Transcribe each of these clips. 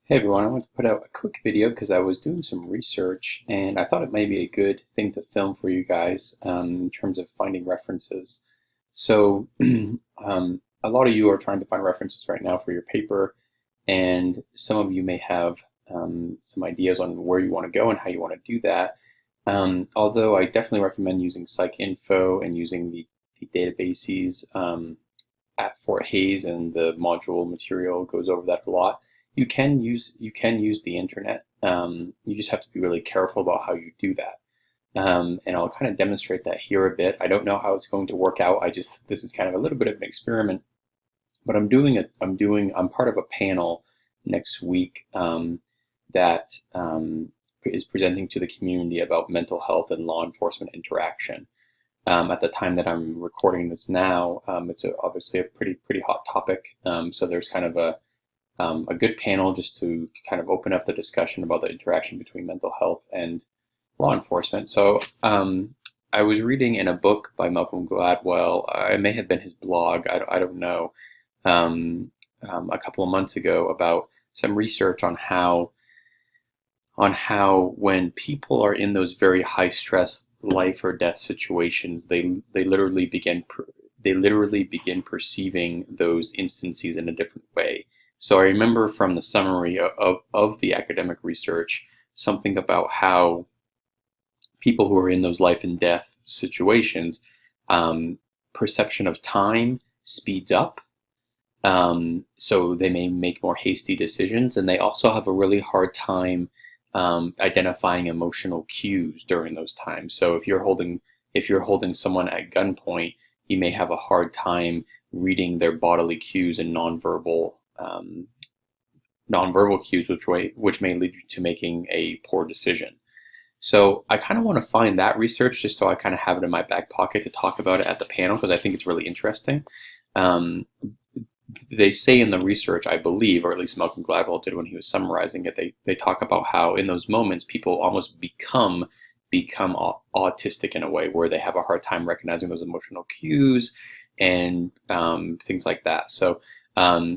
Hey everyone, I want to put out a quick video because I was doing some research and I thought it may be a good thing to film for you guys in terms of finding references. So, a lot of you are trying to find references right now for your paper, and some of you may have some ideas on where you want to go and how you want to do that. Although I definitely recommend using PsycInfo and using the databases at Fort Hayes, and the module material goes over that a lot. You can use the internet. You just have to be really careful about how you do that. And I'll kind of demonstrate that here a bit. I don't know how it's going to work out. This is kind of a little bit of an experiment, but I'm part of a panel next week that is presenting to the community about mental health and law enforcement interaction. At the time that I'm recording this now, it's obviously a pretty hot topic. So there's kind of a good panel just to kind of open up the discussion about the interaction between mental health and law enforcement. So I was reading in a book by Malcolm Gladwell. It may have been his blog. I don't know. A couple of months ago about some research on how when people are in those very high stress life or death situations, they literally begin perceiving those instances in a different way. So I remember from the summary of the academic research something about how people who are in those life and death situations, perception of time speeds up, so they may make more hasty decisions, and they also have a really hard time identifying emotional cues during those times. So if you're holding someone at gunpoint, you may have a hard time reading their bodily cues and nonverbal cues, which may lead you to making a poor decision. So I kind of want to find that research just so I kind of have it in my back pocket to talk about it at the panel because I think it's really interesting. Um, they say in the research, I believe, or at least Malcolm Gladwell did when he was summarizing it, they talk about how in those moments people almost become autistic in a way where they have a hard time recognizing those emotional cues and things like that. So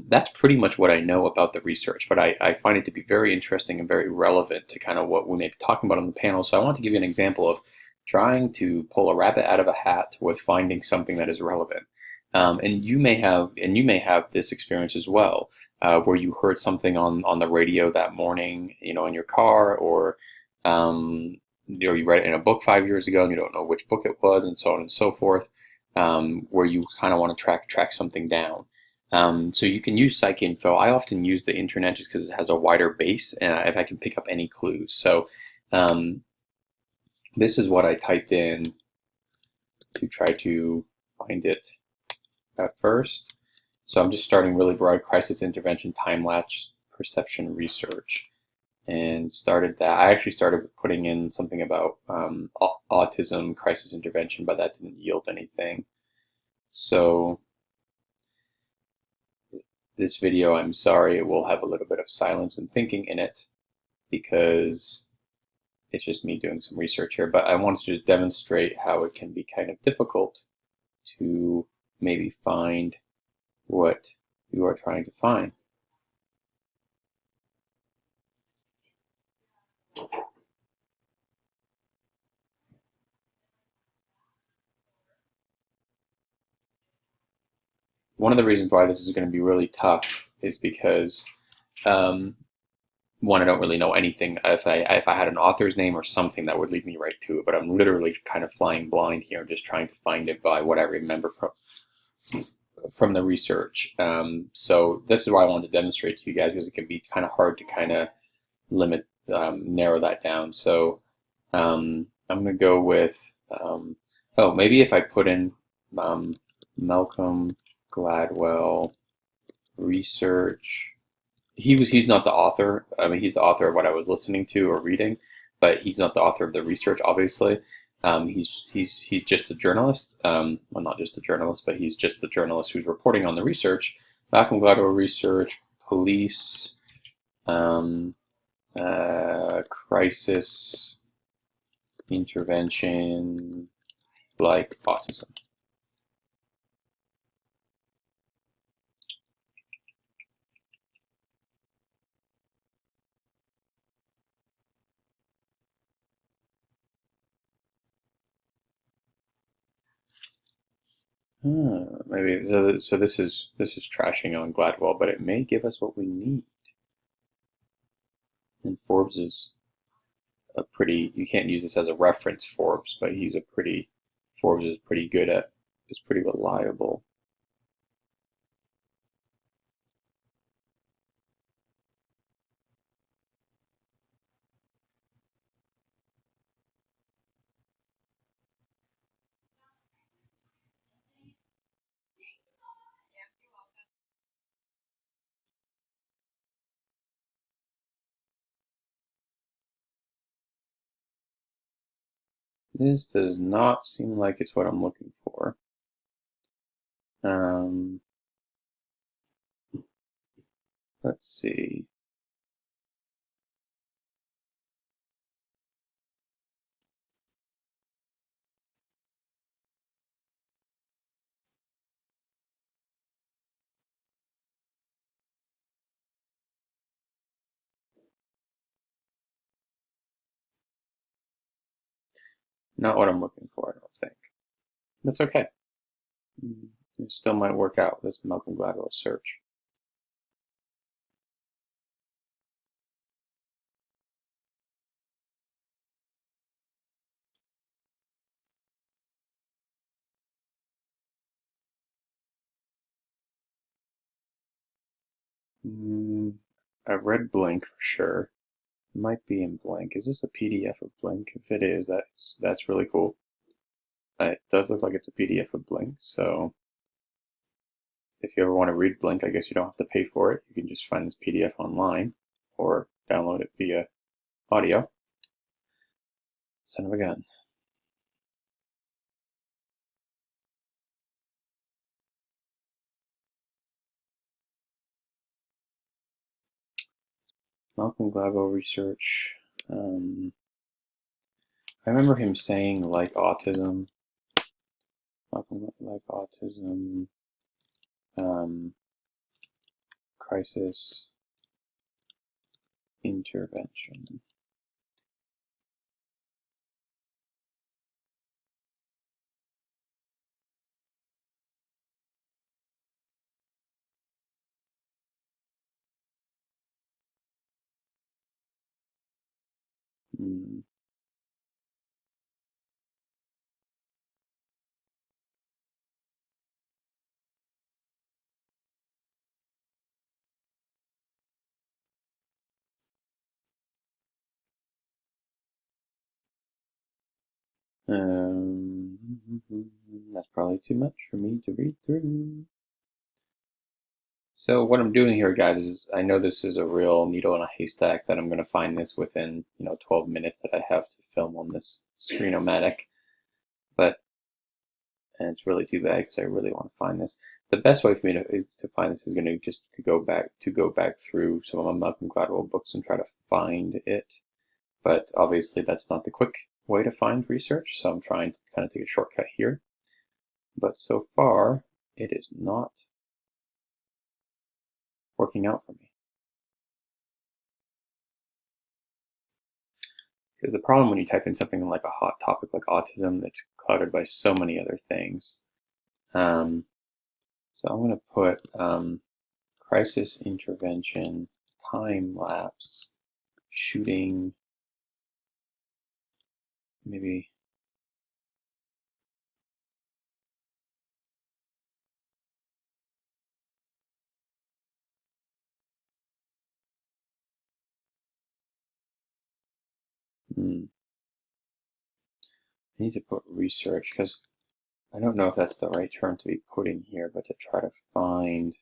that's pretty much what I know about the research, but I find it to be very interesting and very relevant to kind of what we may be talking about on the panel. So I want to give you an example of trying to pull a rabbit out of a hat with finding something that is relevant. And you may have this experience as well, where you heard something on the radio that morning, in your car, or you read it in a book 5 years ago and you don't know which book it was, and so on and so forth, where you kind of want to track something down. So you can use PsycInfo. I often use the internet just because it has a wider base, and if I can pick up any clues. So um, this is what I typed in to try to find it at first. So I'm just starting really broad: crisis intervention, time-lapse perception research, and started that. I actually started with putting in something about autism crisis intervention, but that didn't yield anything. So this video, I'm sorry, it will have a little bit of silence and thinking in it because it's just me doing some research here, but I wanted to just demonstrate how it can be kind of difficult to maybe find what you are trying to find. One of the reasons why this is going to be really tough is because um, one, I don't really know anything. If I had an author's name or something, that would lead me right to it. But I'm literally kind of flying blind here, just trying to find it by what I remember from the research. So this is why I wanted to demonstrate to you guys, because it can be kind of hard to kind of narrow that down. So I'm going to go with, maybe if I put in Malcolm Gladwell research. He's not the author. I mean, he's the author of what I was listening to or reading, but he's not the author of the research, obviously. He's just a journalist. Well, not just a journalist, but he's just the journalist who's reporting on the research. Malcolm Gladwell research, police, crisis intervention, like autism. Maybe so. This is trashing on Gladwell, but it may give us what we need. And Forbes is a pretty. You can't use this as a reference, Forbes, but Forbes is pretty good at. Is pretty reliable. This does not seem like it's what I'm looking for. Let's see. Not what I'm looking for, I don't think. That's okay. It still might work out with this Malcolm Gladwell search. I read Blink for sure. It might be in Blink. Is this a PDF of Blink? If it is, that's really cool. It does look like it's a PDF of Blink, so if you ever want to read Blink, I guess you don't have to pay for it. You can just find this PDF online or download it via audio. Son of a gun. Malcolm Gladwell research. I remember him saying like autism. Malcolm like autism. Crisis intervention. That's probably too much for me to read through. So what I'm doing here, guys, is I know this is a real needle in a haystack that I'm going to find this within 12 minutes that I have to film on this Screenomatic, but and it's really too bad because I really want to find this. The best way for me to find this is going to just to go back through some of my Malcolm Gladwell books and try to find it. But obviously that's not the quick way to find research, so I'm trying to kind of take a shortcut here. But so far, it is not working out for me. Because the problem when you type in something like a hot topic like autism that's clouded by so many other things. So I'm going to put crisis intervention, time lapse, shooting, maybe. I need to put research because I don't know if that's the right term to be putting here, but to try to find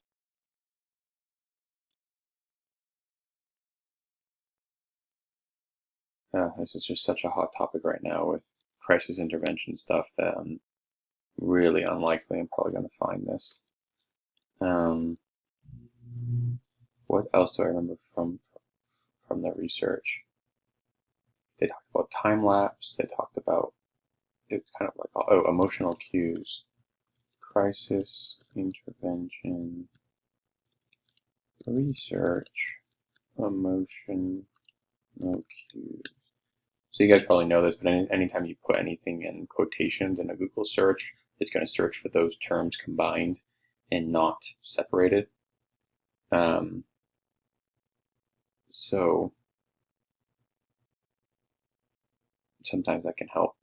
this is just such a hot topic right now with crisis intervention stuff that I'm really unlikely I'm probably going to find this. What else do I remember from the research? They talked about time lapse. They talked about it's kind of like emotional cues, crisis intervention, research, emotional cues. So you guys probably know this, but anytime you put anything in quotations in a Google search, it's going to search for those terms combined and not separated. So sometimes that can help.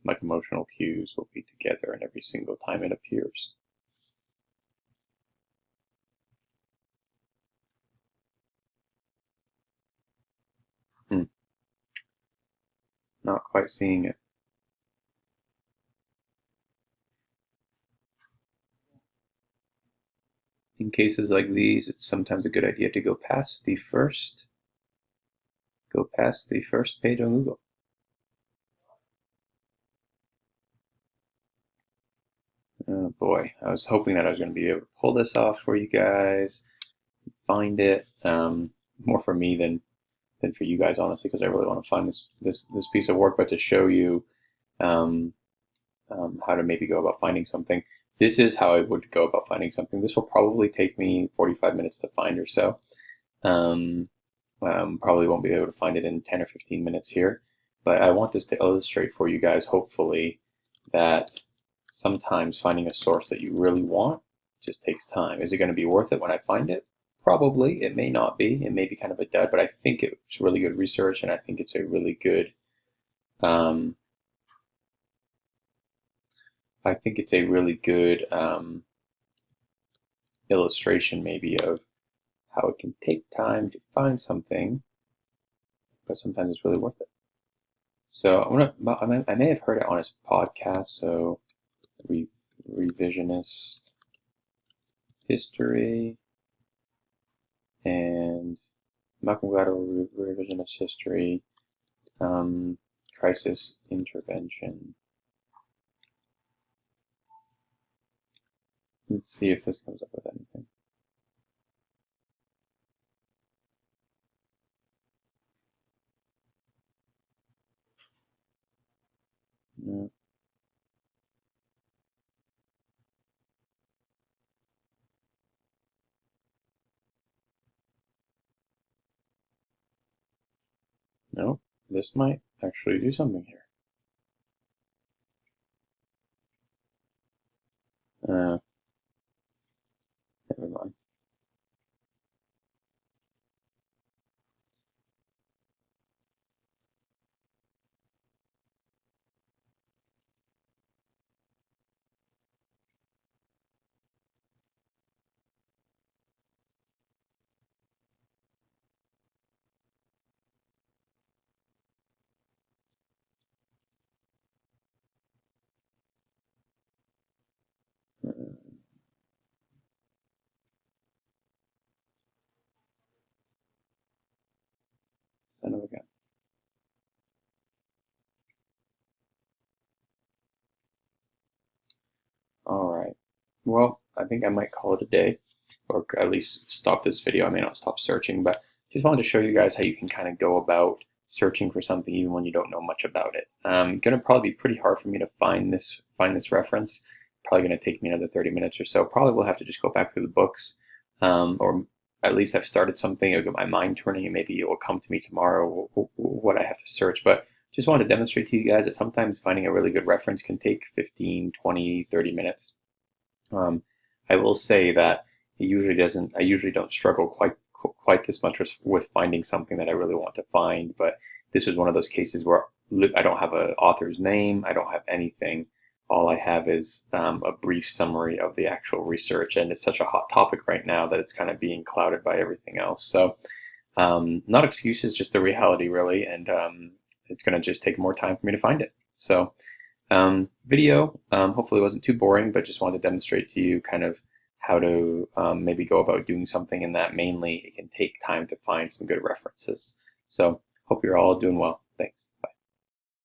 Like emotional cues will be together and every single time it appears. Not quite seeing it. In cases like these, it's sometimes a good idea to go past the first page on Google. Oh boy, I was hoping that I was going to be able to pull this off for you guys, find it, more for me than for you guys, honestly, because I really want to find this piece of work, but to show you how to maybe go about finding something. This is how I would go about finding something. This will probably take me 45 minutes to find or so. Probably won't be able to find it in 10 or 15 minutes here, but I want this to illustrate for you guys, hopefully, that sometimes finding a source that you really want just takes time. Is it going to be worth it when I find it? Probably. It may not be. It may be kind of a dud, but I think it's really good research, and I think it's a really good illustration maybe of how it can take time to find something, but sometimes it's really worth it. So I may have heard it on his podcast, so revisionist history and Malcolm Gladwell revisionist history, crisis intervention. Let's see if this comes up with anything. No. No, this might actually do something here. Never mind. Son of a gun. All right. Well, I think I might call it a day, or at least stop this video. I may not stop searching, but just wanted to show you guys how you can kind of go about searching for something even when you don't know much about it. Gonna probably be pretty hard for me to find this reference. Probably gonna take me another 30 minutes or so. Probably will have to just go back through the books, or at least I've started something. It'll get my mind turning, and maybe it will come to me tomorrow what I have to search. But just wanted to demonstrate to you guys that sometimes finding a really good reference can take 15, 20, 30 minutes. I will say that I usually don't struggle quite this much with finding something that I really want to find, but this was one of those cases where I don't have an author's name, I don't have anything. All I have is a brief summary of the actual research, and it's such a hot topic right now that it's kind of being clouded by everything else. So not excuses, just the reality really, and it's going to just take more time for me to find it. So video hopefully wasn't too boring, but just wanted to demonstrate to you kind of how to maybe go about doing something, and that mainly it can take time to find some good references. So hope you're all doing well. Thanks. Bye.